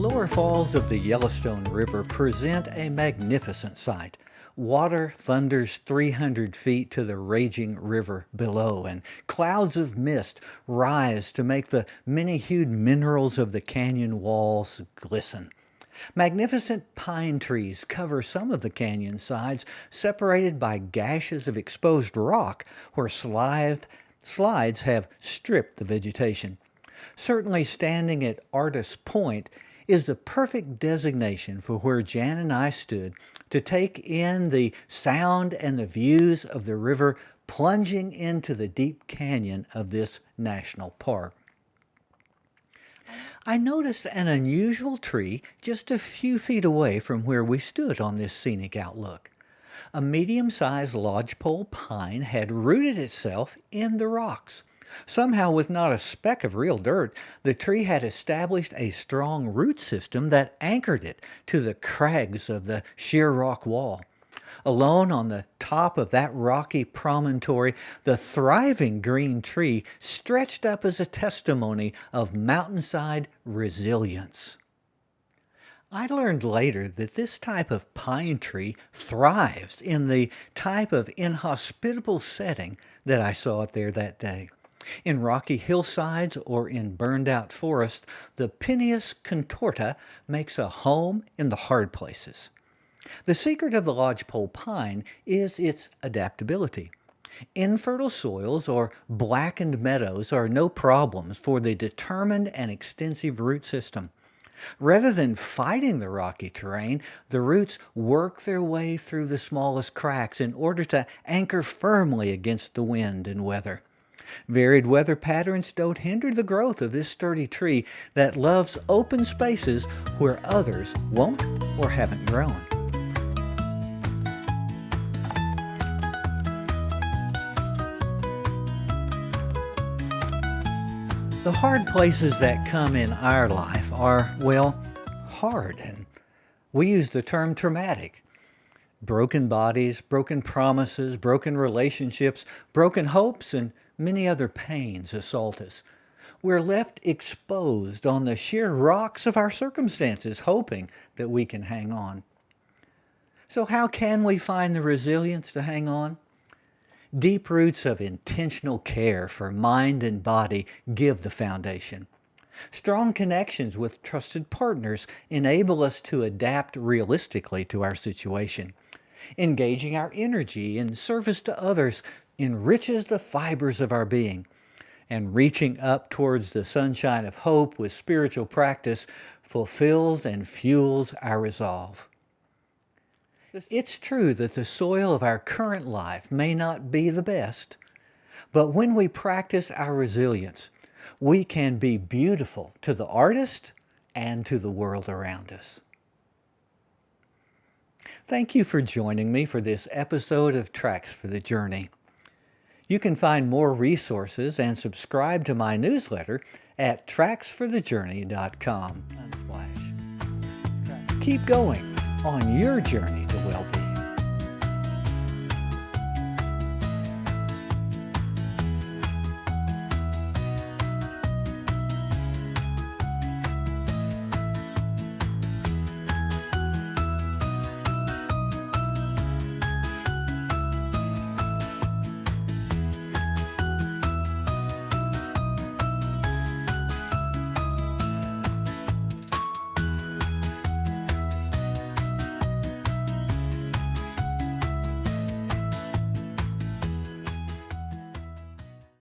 lower falls of the Yellowstone River present a magnificent sight. Water thunders 300 feet to the raging river below, and clouds of mist rise to make the many-hued minerals of the canyon walls glisten. Magnificent pine trees cover some of the canyon sides, separated by gashes of exposed rock where slides have stripped the vegetation. Certainly standing at Artist Point is the perfect designation for where Jan and I stood to take in the sound and the views of the river plunging into the deep canyon of this national park. I noticed an unusual tree just a few feet away from where we stood on this scenic outlook. A medium-sized lodgepole pine had rooted itself in the rocks. Somehow, with not a speck of real dirt, the tree had established a strong root system that anchored it to the crags of the sheer rock wall. Alone on the top of that rocky promontory, the thriving green tree stretched up as a testimony of mountainside resilience. I learned later that this type of pine tree thrives in the type of inhospitable setting that I saw it there that day. In rocky hillsides or in burned-out forests, the Pinus contorta makes a home in the hard places. The secret of the lodgepole pine is its adaptability. Infertile soils or blackened meadows are no problems for the determined and extensive root system. Rather than fighting the rocky terrain, the roots work their way through the smallest cracks in order to anchor firmly against the wind and weather. Varied weather patterns don't hinder the growth of this sturdy tree that loves open spaces where others won't or haven't grown. The hard places that come in our life are, well, hard, and we use the term traumatic. Broken bodies, broken promises, broken relationships, broken hopes, and many other pains assault us. We're left exposed on the sheer rocks of our circumstances, hoping that we can hang on. So how can we find the resilience to hang on? Deep roots of intentional care for mind and body give the foundation. Strong connections with trusted partners enable us to adapt realistically to our situation. Engaging our energy in service to others enriches the fibers of our being. And reaching up towards the sunshine of hope with spiritual practice fulfills and fuels our resolve. It's true that the soil of our current life may not be the best, but when we practice our resilience, we can be beautiful to the artist and to the world around us. Thank you for joining me for this episode of Tracks for the Journey. You can find more resources and subscribe to my newsletter at tracksforthejourney.com. Keep going on your journey to well-being.